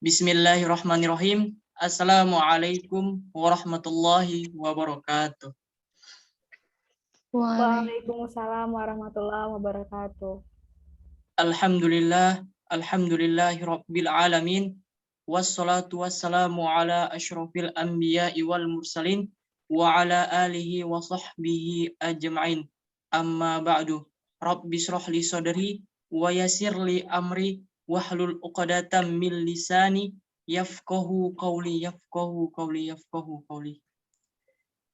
Bismillahirrahmanirrahim. Assalamualaikum warahmatullahi wabarakatuh. Waalaikumsalam warahmatullahi wabarakatuh. Alhamdulillahi rabbil alamin. Wassalatu wassalamu ala asyrafil anbiya'i wal mursalin wa ala alihi wa sahbihi ajma'in. Amma ba'du. Rabbi shrah li sadri wa yassir li amri wahlul 'uqdatam min lisani yafqahu qawli.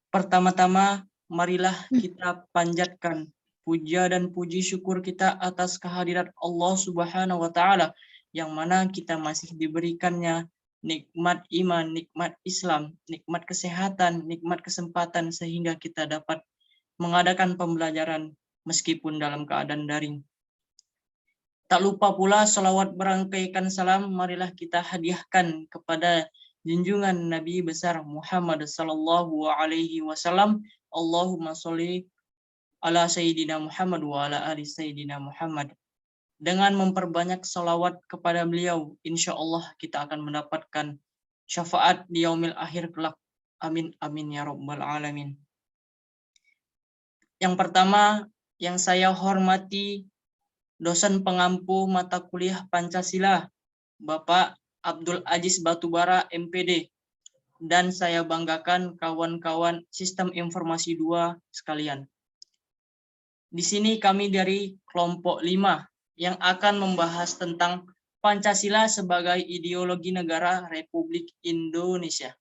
Pertama-tama marilah kita panjatkan puja dan puji syukur kita atas kehadirat Allah Subhanahu wa taala yang mana kita masih diberikannya nikmat iman, nikmat Islam, nikmat kesehatan, nikmat kesempatan sehingga kita dapat mengadakan pembelajaran meskipun dalam keadaan daring. Tak lupa pula salawat berangkaikan salam marilah kita hadiahkan kepada junjungan Nabi besar Muhammad sallallahu alaihi wasallam. Allahumma sholli ala sayyidina Muhammad wa ala ali sayyidina Muhammad. Dengan memperbanyak salawat kepada beliau, insya Allah kita akan mendapatkan syafaat di yaumil akhir kelak. Amin amin ya rabbal alamin. Yang pertama yang saya hormati dosen pengampu mata kuliah Pancasila, Bapak Abdul Aziz Batubara, MPD. Dan saya banggakan kawan-kawan Sistem Informasi 2 sekalian. Di sini kami dari kelompok 5 yang akan membahas tentang Pancasila sebagai ideologi negara Republik Indonesia.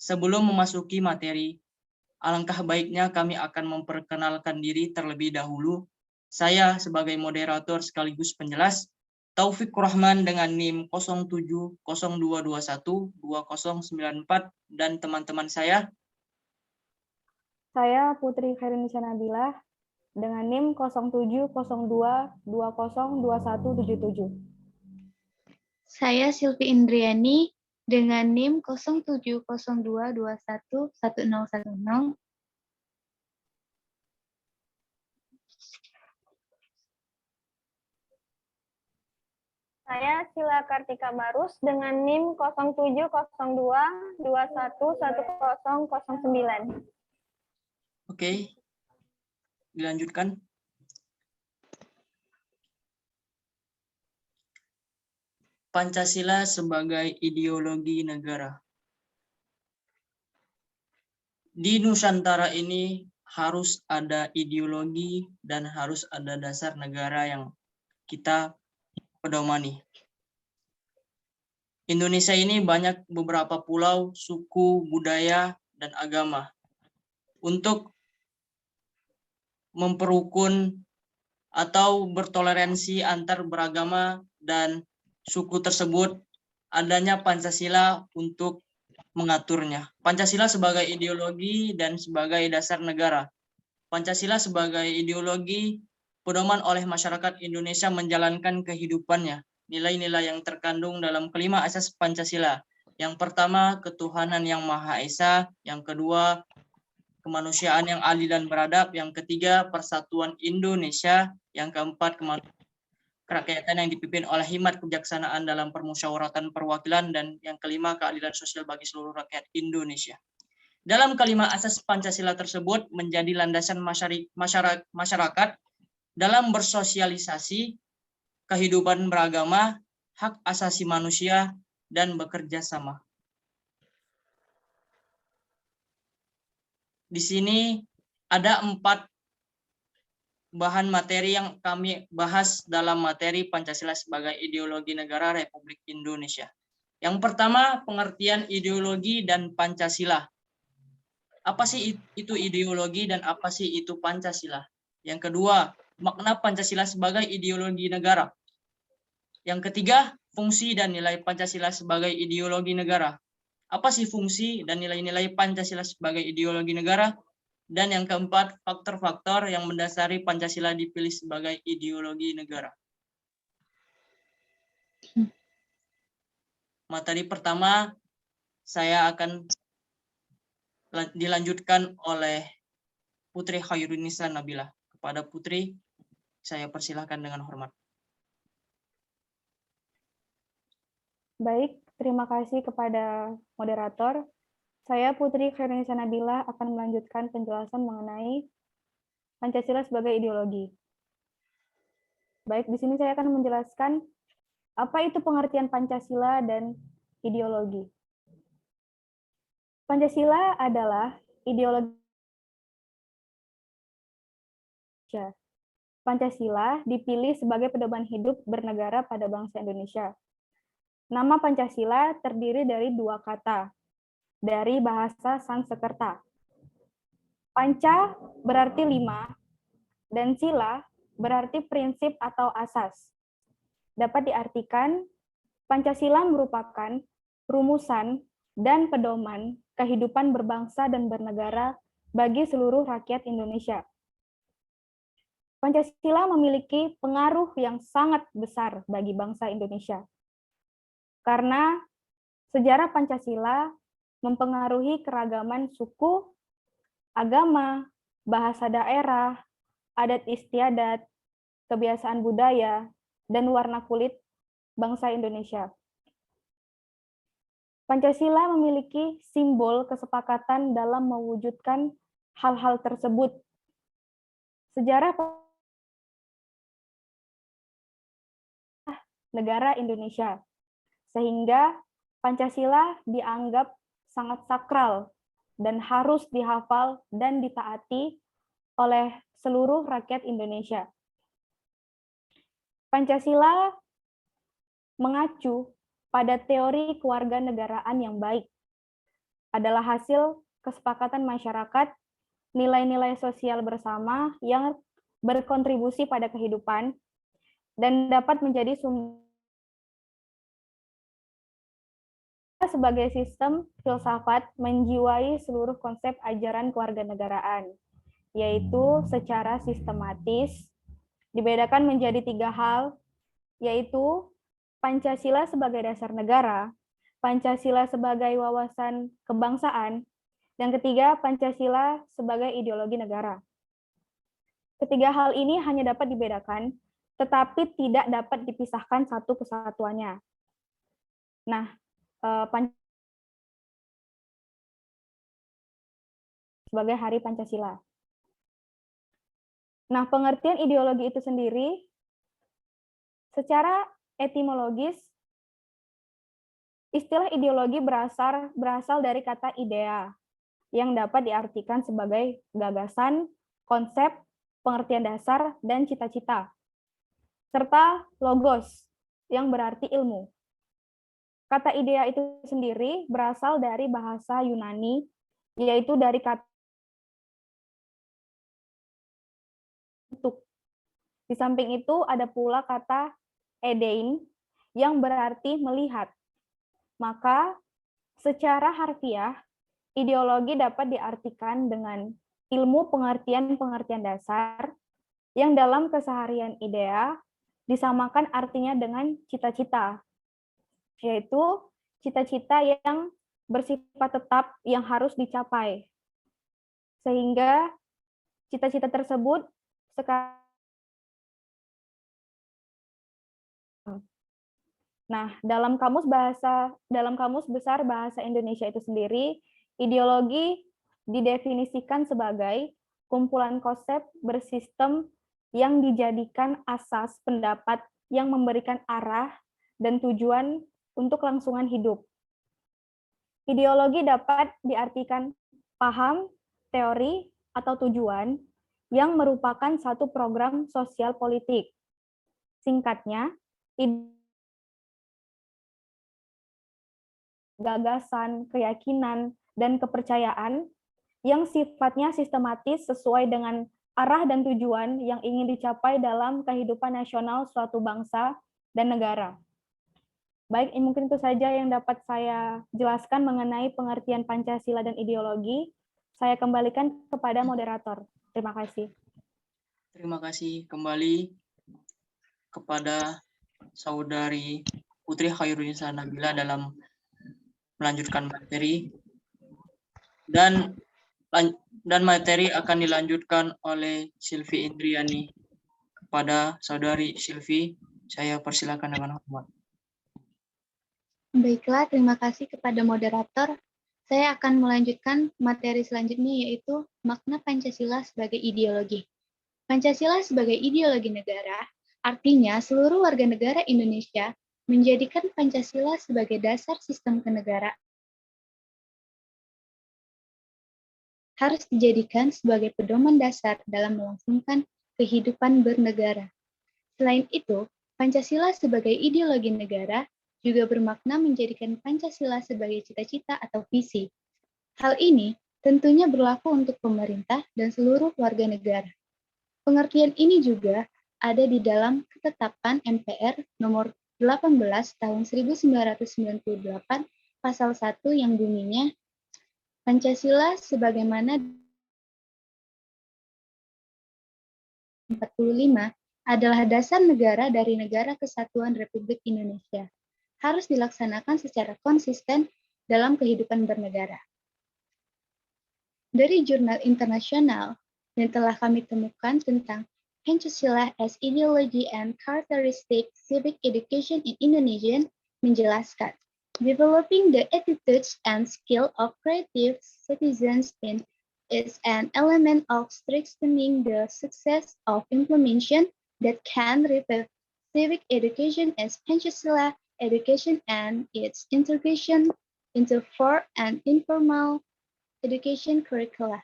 Sebelum memasuki materi, alangkah baiknya kami akan memperkenalkan diri terlebih dahulu. Saya sebagai moderator sekaligus penjelas, Taufik Rahman dengan NIM 0702212094 dan teman-teman saya. Saya Putri Khairunnisa Nabilah dengan NIM 0702202177. Saya Silvi Indriani dengan NIM 0702211010. Saya Sila Kartika Barus dengan NIM 0702211009. Oke, dilanjutkan. Pancasila sebagai ideologi negara. Di Nusantara ini harus ada ideologi dan harus ada dasar negara yang kita pedomani. Indonesia ini banyak beberapa pulau, suku, budaya, dan agama. Untuk memperukun atau bertoleransi antar beragama dan suku tersebut, adanya Pancasila untuk mengaturnya. Pancasila sebagai ideologi dan sebagai dasar negara. Pancasila sebagai ideologi pedoman oleh masyarakat Indonesia menjalankan kehidupannya. Nilai-nilai yang terkandung dalam kelima asas Pancasila. Yang pertama, ketuhanan yang Maha Esa. Yang kedua, kemanusiaan yang adil dan beradab. Yang ketiga, persatuan Indonesia. Yang keempat, kerakyatan yang dipimpin oleh hikmat kebijaksanaan dalam permusyawaratan perwakilan. Dan yang kelima, keadilan sosial bagi seluruh rakyat Indonesia. Dalam kelima asas Pancasila tersebut menjadi landasan masyarakat dalam bersosialisasi, kehidupan beragama, hak asasi manusia, dan bekerja sama. Di sini ada 4 bahan materi yang kami bahas dalam materi Pancasila sebagai ideologi negara Republik Indonesia. Yang pertama, pengertian ideologi dan Pancasila. Apa sih itu ideologi dan apa sih itu Pancasila? Yang kedua, makna Pancasila sebagai ideologi negara. Yang ketiga, fungsi dan nilai Pancasila sebagai ideologi negara. Apa sih fungsi dan nilai-nilai Pancasila sebagai ideologi negara? Dan yang keempat, faktor-faktor yang mendasari Pancasila dipilih sebagai ideologi negara. Materi pertama, saya akan dilanjutkan oleh Putri Khairunnisa Nabilah. Kepada Putri, saya persilahkan dengan hormat. Baik, terima kasih kepada moderator. Saya Putri Khairunisa Nabila akan melanjutkan penjelasan mengenai Pancasila sebagai ideologi. Baik, di sini saya akan menjelaskan apa itu pengertian Pancasila dan ideologi. Pancasila adalah ideologi. Pancasila dipilih sebagai pedoman hidup bernegara pada bangsa Indonesia. Nama Pancasila terdiri dari dua kata, dari bahasa Sanskerta. Panca berarti 5, dan sila berarti prinsip atau asas. Dapat diartikan, Pancasila merupakan rumusan dan pedoman kehidupan berbangsa dan bernegara bagi seluruh rakyat Indonesia. Pancasila memiliki pengaruh yang sangat besar bagi bangsa Indonesia. Karena sejarah Pancasila mempengaruhi keragaman suku, agama, bahasa daerah, adat istiadat, kebiasaan budaya, dan warna kulit bangsa Indonesia. Pancasila memiliki simbol kesepakatan dalam mewujudkan hal-hal tersebut. Sejarah negara Indonesia, sehingga Pancasila dianggap sangat sakral dan harus dihafal dan ditaati oleh seluruh rakyat Indonesia. Pancasila mengacu pada teori kewarganegaraan yang baik, adalah hasil kesepakatan masyarakat, nilai-nilai sosial bersama yang berkontribusi pada kehidupan, dan dapat menjadi sumber sebagai sistem filsafat menjiwai seluruh konsep ajaran kewarganegaraan, yaitu secara sistematis dibedakan menjadi 3 hal, yaitu Pancasila sebagai dasar negara, Pancasila sebagai wawasan kebangsaan, dan ketiga, Pancasila sebagai ideologi negara. Ketiga hal ini hanya dapat dibedakan, tetapi tidak dapat dipisahkan satu kesatuannya. Nah, sebagai Hari Pancasila. Nah, pengertian ideologi itu sendiri secara etimologis, istilah ideologi berasal dari kata idea yang dapat diartikan sebagai gagasan, konsep, pengertian dasar, dan cita-cita, serta logos yang berarti ilmu. Kata idea itu sendiri berasal dari bahasa Yunani, yaitu dari kata untuk. Di samping itu ada pula kata edein yang berarti melihat. Maka secara harfiah, ideologi dapat diartikan dengan ilmu pengertian-pengertian dasar yang dalam keseharian idea disamakan artinya dengan cita-cita, yaitu cita-cita yang bersifat tetap yang harus dicapai. Sehingga cita-cita tersebut sekarang. Nah, dalam kamus besar bahasa Indonesia itu sendiri, ideologi didefinisikan sebagai kumpulan konsep bersistem yang dijadikan asas pendapat yang memberikan arah dan tujuan untuk kelangsungan hidup. Ideologi dapat diartikan paham, teori, atau tujuan yang merupakan satu program sosial politik. Singkatnya, gagasan, keyakinan, dan kepercayaan yang sifatnya sistematis sesuai dengan arah dan tujuan yang ingin dicapai dalam kehidupan nasional suatu bangsa dan negara. Baik, mungkin itu saja yang dapat saya jelaskan mengenai pengertian Pancasila dan ideologi. Saya kembalikan kepada moderator. Terima kasih. Terima kasih kembali kepada Saudari Putri Khairunisa Nabila dalam melanjutkan materi, dan materi akan dilanjutkan oleh Silvi Indriani. Kepada Saudari Silvi, saya persilakan dengan hormat. Baiklah, terima kasih kepada moderator. Saya akan melanjutkan materi selanjutnya, yaitu makna Pancasila sebagai ideologi. Pancasila sebagai ideologi negara, artinya seluruh warga negara Indonesia menjadikan Pancasila sebagai dasar sistem kenegaraan, harus dijadikan sebagai pedoman dasar dalam melangsungkan kehidupan bernegara. Selain itu, Pancasila sebagai ideologi negara juga bermakna menjadikan Pancasila sebagai cita-cita atau visi. Hal ini tentunya berlaku untuk pemerintah dan seluruh warga negara. Pengertian ini juga ada di dalam Ketetapan MPR nomor 18 tahun 1998 pasal 1 yang bunyinya Pancasila sebagaimana 45 adalah dasar negara dari Negara Kesatuan Republik Indonesia. Harus dilaksanakan secara konsisten dalam kehidupan bernegara. Dari jurnal internasional yang telah kami temukan tentang Pancasila as Ideology and Characteristic Civic Education in Indonesia menjelaskan, developing the attitudes and skill of creative citizens is an element of strengthening the success of implementation that can refer civic education as Pancasila education and its integration into formal and informal education curricula.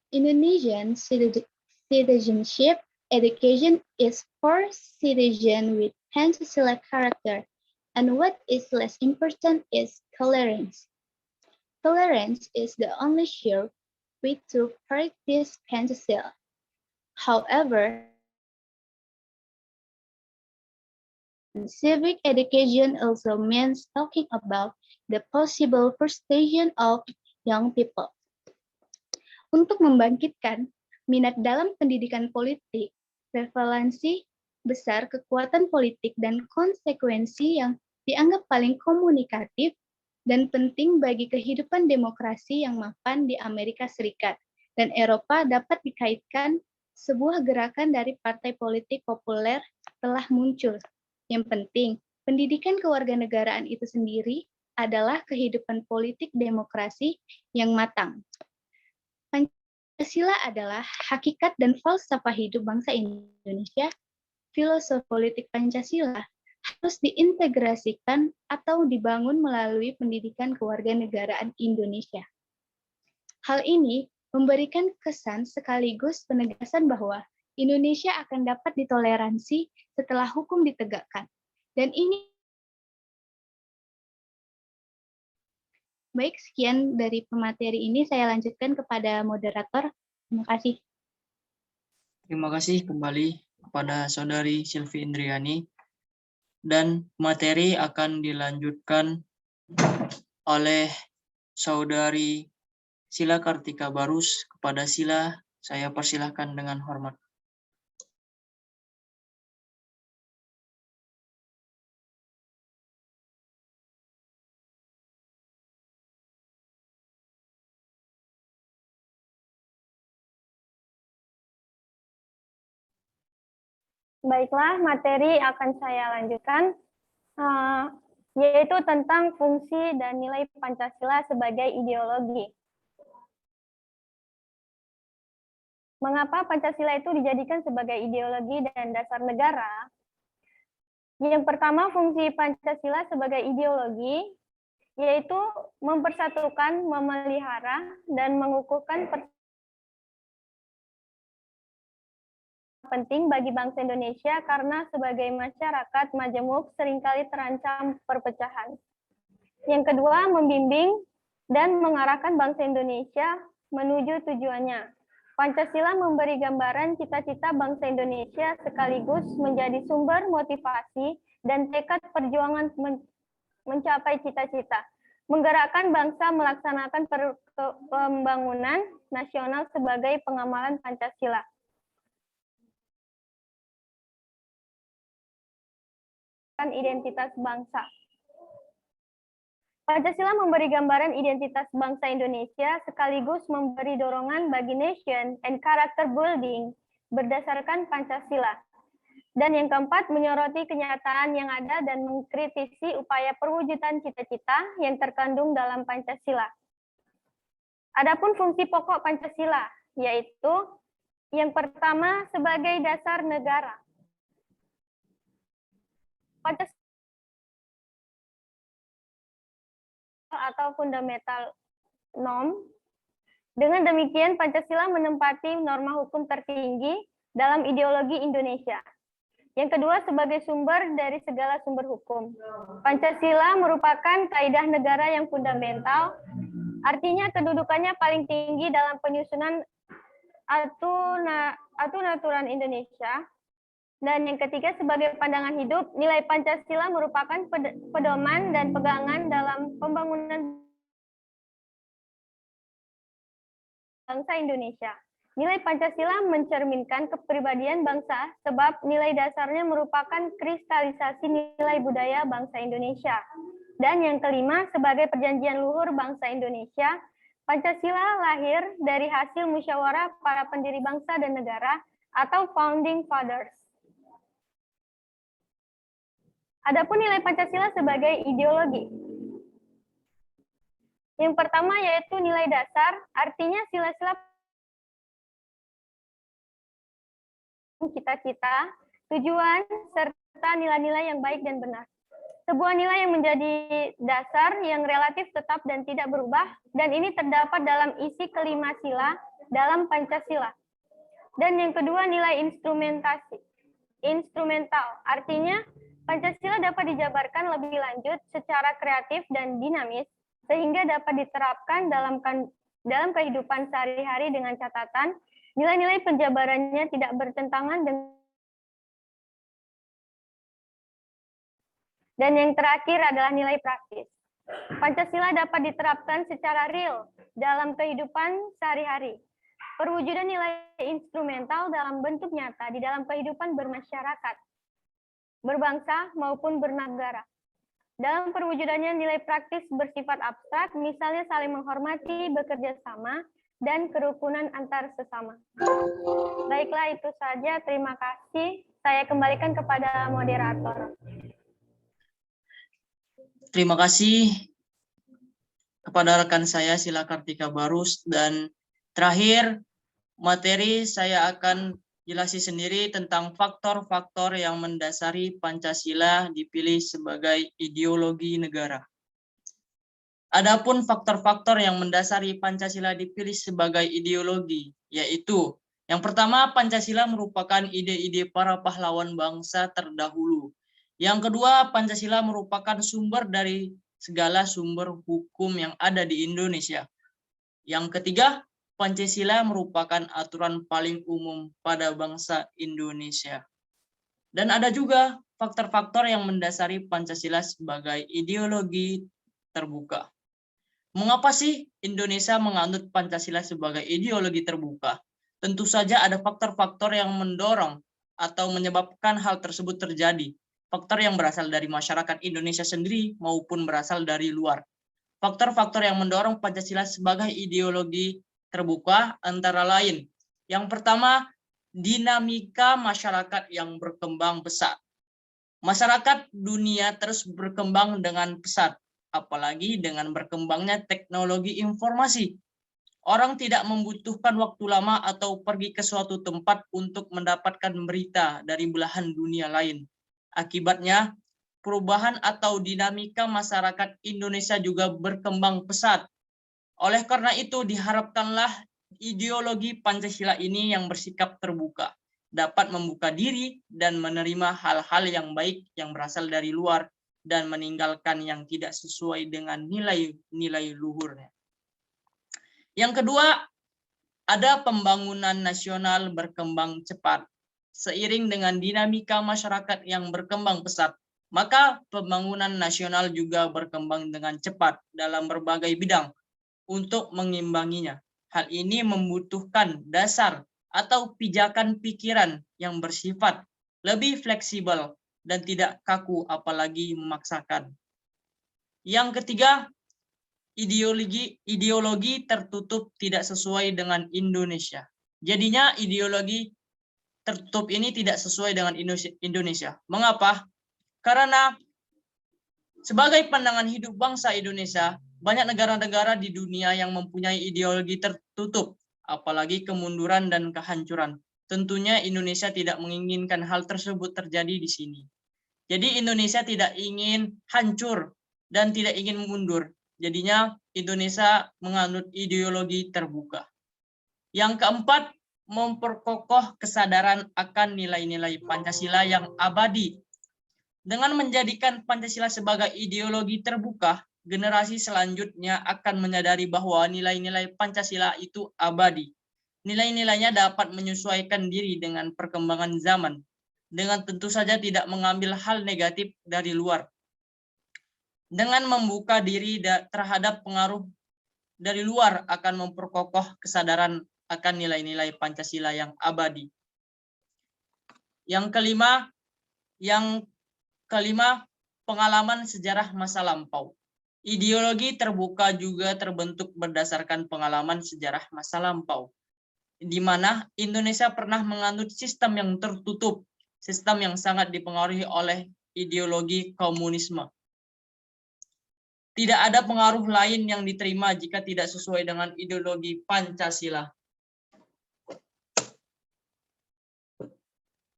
Indonesian citizenship education is for citizens with Pancasila character, and what is less important is tolerance. Tolerance is the only sure way to practice Pancasila. However, civic education also means talking about the possible frustration of young people. Untuk membangkitkan minat dalam pendidikan politik, prevalensi besar kekuatan politik dan konsekuensi yang dianggap paling komunikatif dan penting bagi kehidupan demokrasi yang mapan di Amerika Serikat dan Eropa dapat dikaitkan sebuah gerakan dari partai politik populer telah muncul. Yang penting, pendidikan kewarganegaraan itu sendiri adalah kehidupan politik demokrasi yang matang. Pancasila adalah hakikat dan falsafah hidup bangsa Indonesia. Filosofi politik Pancasila harus diintegrasikan atau dibangun melalui pendidikan kewarganegaraan Indonesia. Hal ini memberikan kesan sekaligus penegasan bahwa Indonesia akan dapat ditoleransi setelah hukum ditegakkan. Dan ini baik, sekian dari pemateri ini saya lanjutkan kepada moderator. Terima kasih. Terima kasih kembali kepada Saudari Silvi Indriani. Dan materi akan dilanjutkan oleh Saudari Sila Kartika Barus. Kepada Sila, saya persilahkan dengan hormat. Baiklah, materi akan saya lanjutkan, yaitu tentang fungsi dan nilai Pancasila sebagai ideologi. Mengapa Pancasila itu dijadikan sebagai ideologi dan dasar negara? Yang pertama, fungsi Pancasila sebagai ideologi yaitu mempersatukan, memelihara, dan mengukuhkan penting bagi bangsa Indonesia karena sebagai masyarakat majemuk seringkali terancam perpecahan. Yang kedua, membimbing dan mengarahkan bangsa Indonesia menuju tujuannya. Pancasila memberi gambaran cita-cita bangsa Indonesia sekaligus menjadi sumber motivasi dan tekad perjuangan mencapai cita-cita. Menggerakkan bangsa melaksanakan pembangunan nasional sebagai pengamalan Pancasila. Identitas bangsa. Pancasila memberi gambaran identitas bangsa Indonesia sekaligus memberi dorongan bagi nation and character building berdasarkan Pancasila. Dan yang keempat, menyoroti kenyataan yang ada dan mengkritisi upaya perwujudan cita-cita yang terkandung dalam Pancasila. Adapun fungsi pokok Pancasila, yaitu yang pertama sebagai dasar negara. Pancasila atau fundamental norm. Dengan demikian, Pancasila menempati norma hukum tertinggi dalam ideologi Indonesia. Yang kedua, sebagai sumber dari segala sumber hukum. Pancasila merupakan kaidah negara yang fundamental, artinya kedudukannya paling tinggi dalam penyusunan aturan Indonesia. Dan yang ketiga, sebagai pandangan hidup, nilai Pancasila merupakan pedoman dan pegangan dalam pembangunan bangsa Indonesia. Nilai Pancasila mencerminkan kepribadian bangsa sebab nilai dasarnya merupakan kristalisasi nilai budaya bangsa Indonesia. Dan yang kelima, sebagai perjanjian luhur bangsa Indonesia, Pancasila lahir dari hasil musyawarah para pendiri bangsa dan negara atau Founding Fathers. Adapun nilai Pancasila sebagai ideologi. Yang pertama yaitu nilai dasar, artinya sila-sila cita-cita, tujuan, serta nilai-nilai yang baik dan benar. Sebuah nilai yang menjadi dasar yang relatif tetap dan tidak berubah, dan ini terdapat dalam isi kelima sila dalam Pancasila. Dan yang kedua, nilai instrumental, artinya Pancasila dapat dijabarkan lebih lanjut secara kreatif dan dinamis, sehingga dapat diterapkan dalam kehidupan sehari-hari dengan catatan nilai-nilai penjabarannya tidak bertentangan dengan. Dan yang terakhir adalah nilai praktis. Pancasila dapat diterapkan secara real dalam kehidupan sehari-hari. Perwujudan nilai instrumental dalam bentuk nyata di dalam kehidupan bermasyarakat, berbangsa maupun bernegara. Dalam perwujudannya nilai praktis bersifat abstrak, misalnya saling menghormati, bekerja sama, dan kerukunan antar sesama. Baiklah, itu saja. Terima kasih. Saya kembalikan kepada moderator. Terima kasih kepada rekan saya Sila Kartika Barus. Dan terakhir, materi saya akan jelasi sendiri tentang faktor-faktor yang mendasari Pancasila dipilih sebagai ideologi negara. Adapun faktor-faktor yang mendasari Pancasila dipilih sebagai ideologi, yaitu yang pertama, Pancasila merupakan ide-ide para pahlawan bangsa terdahulu. Yang kedua, Pancasila merupakan sumber dari segala sumber hukum yang ada di Indonesia. Yang ketiga, Pancasila merupakan aturan paling umum pada bangsa Indonesia. Dan ada juga faktor-faktor yang mendasari Pancasila sebagai ideologi terbuka. Mengapa sih Indonesia menganut Pancasila sebagai ideologi terbuka? Tentu saja ada faktor-faktor yang mendorong atau menyebabkan hal tersebut terjadi. Faktor yang berasal dari masyarakat Indonesia sendiri maupun berasal dari luar. Faktor-faktor yang mendorong Pancasila sebagai ideologi terbuka antara lain. Yang pertama, dinamika masyarakat yang berkembang pesat. Masyarakat dunia terus berkembang dengan pesat, apalagi dengan berkembangnya teknologi informasi. Orang tidak membutuhkan waktu lama atau pergi ke suatu tempat untuk mendapatkan berita dari belahan dunia lain. Akibatnya, perubahan atau dinamika masyarakat Indonesia juga berkembang pesat. Oleh karena itu, diharapkanlah ideologi Pancasila ini yang bersikap terbuka, dapat membuka diri dan menerima hal-hal yang baik yang berasal dari luar, dan meninggalkan yang tidak sesuai dengan nilai-nilai luhurnya. Yang kedua, ada pembangunan nasional berkembang cepat. Seiring dengan dinamika masyarakat yang berkembang pesat, maka pembangunan nasional juga berkembang dengan cepat dalam berbagai bidang untuk mengimbanginya. Hal ini membutuhkan dasar atau pijakan pikiran yang bersifat lebih fleksibel dan tidak kaku apalagi memaksakan. Yang ketiga, ideologi tertutup tidak sesuai dengan Indonesia. Jadinya ideologi tertutup ini tidak sesuai dengan Indonesia. Mengapa? Karena sebagai pandangan hidup bangsa Indonesia, banyak negara-negara di dunia yang mempunyai ideologi tertutup, apalagi kemunduran dan kehancuran. Tentunya Indonesia tidak menginginkan hal tersebut terjadi di sini. Jadi Indonesia tidak ingin hancur dan tidak ingin mundur. Jadinya Indonesia menganut ideologi terbuka. Yang keempat, memperkokoh kesadaran akan nilai-nilai Pancasila yang abadi. Dengan menjadikan Pancasila sebagai ideologi terbuka, generasi selanjutnya akan menyadari bahwa nilai-nilai Pancasila itu abadi. Nilai-nilainya dapat menyesuaikan diri dengan perkembangan zaman, dengan tentu saja tidak mengambil hal negatif dari luar. Dengan membuka diri terhadap pengaruh dari luar akan memperkokoh kesadaran akan nilai-nilai Pancasila yang abadi. Yang kelima, pengalaman sejarah masa lampau. Ideologi terbuka juga terbentuk berdasarkan pengalaman sejarah masa lampau, di mana Indonesia pernah menganut sistem yang tertutup, sistem yang sangat dipengaruhi oleh ideologi komunisme. Tidak ada pengaruh lain yang diterima jika tidak sesuai dengan ideologi Pancasila.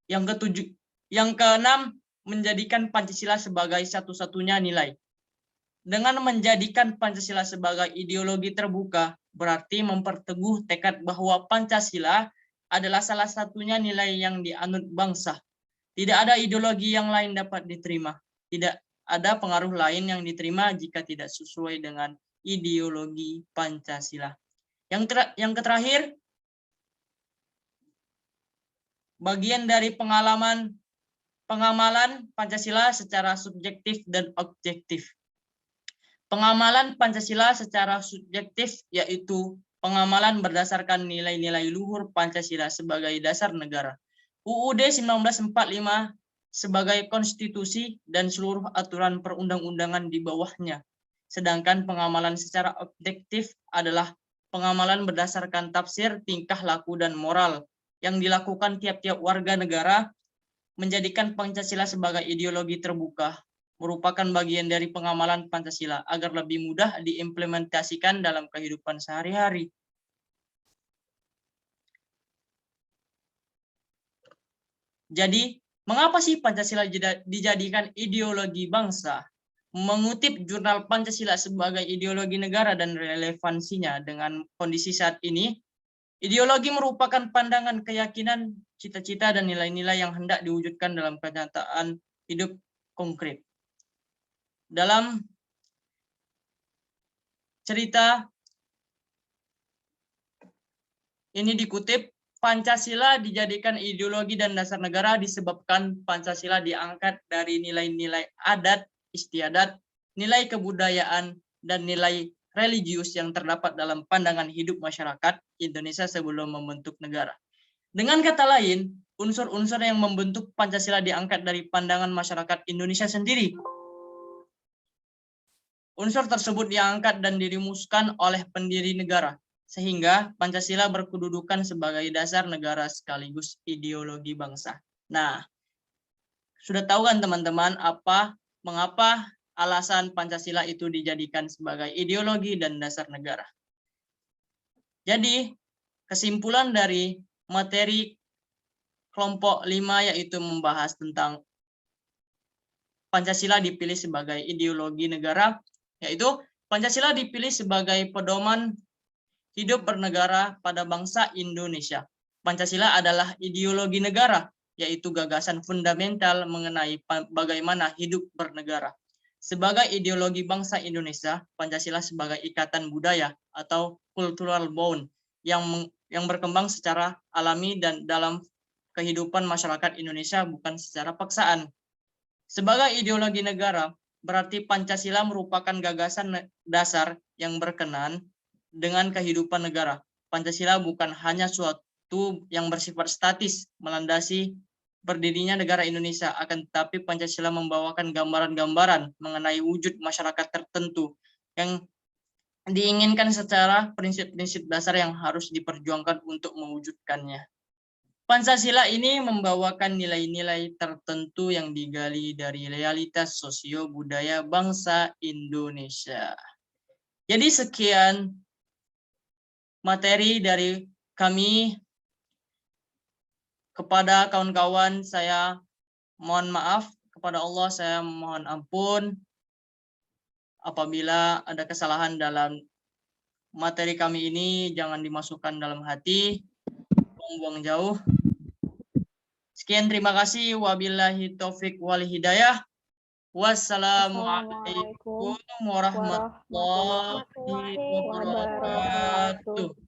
Yang keenam, menjadikan Pancasila sebagai satu-satunya nilai. Dengan menjadikan Pancasila sebagai ideologi terbuka, berarti memperteguh tekad bahwa Pancasila adalah salah satunya nilai yang dianut bangsa. Tidak ada ideologi yang lain dapat diterima. Tidak ada pengaruh lain yang diterima jika tidak sesuai dengan ideologi Pancasila. Yang terakhir, bagian dari pengamalan Pancasila secara subjektif dan objektif. Pengamalan Pancasila secara subjektif yaitu pengamalan berdasarkan nilai-nilai luhur Pancasila sebagai dasar negara. UUD 1945 sebagai konstitusi dan seluruh aturan perundang-undangan di bawahnya. Sedangkan pengamalan secara objektif adalah pengamalan berdasarkan tafsir, tingkah laku, dan moral yang dilakukan tiap-tiap warga negara. Menjadikan Pancasila sebagai ideologi terbuka merupakan bagian dari pengamalan Pancasila agar lebih mudah diimplementasikan dalam kehidupan sehari-hari. Jadi, mengapa sih Pancasila dijadikan ideologi bangsa? Mengutip jurnal Pancasila sebagai ideologi negara dan relevansinya dengan kondisi saat ini, ideologi merupakan pandangan, keyakinan, cita-cita, dan nilai-nilai yang hendak diwujudkan dalam kenyataan hidup konkret. Dalam cerita ini dikutip, Pancasila dijadikan ideologi dan dasar negara disebabkan Pancasila diangkat dari nilai-nilai adat, istiadat, nilai kebudayaan, dan nilai religius yang terdapat dalam pandangan hidup masyarakat Indonesia sebelum membentuk negara. Dengan kata lain, unsur-unsur yang membentuk Pancasila diangkat dari pandangan masyarakat Indonesia sendiri. Unsur tersebut diangkat dan dirumuskan oleh pendiri negara, sehingga Pancasila berkedudukan sebagai dasar negara sekaligus ideologi bangsa. Nah, sudah tahu kan teman-teman mengapa alasan Pancasila itu dijadikan sebagai ideologi dan dasar negara. Jadi, kesimpulan dari materi kelompok 5 yaitu membahas tentang Pancasila dipilih sebagai ideologi negara, yaitu Pancasila dipilih sebagai pedoman hidup bernegara pada bangsa Indonesia. Pancasila adalah ideologi negara, yaitu gagasan fundamental mengenai bagaimana hidup bernegara. Sebagai ideologi bangsa Indonesia, Pancasila sebagai ikatan budaya atau cultural bond yang berkembang secara alami dan dalam kehidupan masyarakat Indonesia bukan secara paksaan. Sebagai ideologi negara, berarti Pancasila merupakan gagasan dasar yang berkenan dengan kehidupan negara. Pancasila bukan hanya suatu yang bersifat statis melandasi berdirinya negara Indonesia, akan tetapi Pancasila membawakan gambaran-gambaran mengenai wujud masyarakat tertentu yang diinginkan secara prinsip-prinsip dasar yang harus diperjuangkan untuk mewujudkannya. Pancasila ini membawakan nilai-nilai tertentu yang digali dari realitas sosio-budaya bangsa Indonesia. Jadi sekian materi dari kami. Kepada kawan-kawan saya mohon maaf, kepada Allah saya mohon ampun apabila ada kesalahan dalam materi kami ini, jangan dimasukkan dalam hati, buang-buang jauh. Sekian, terima kasih. Wabillahi taufik wal hidayah. Wassalamualaikum warahmatullahi warahmatullahi wabarakatuh.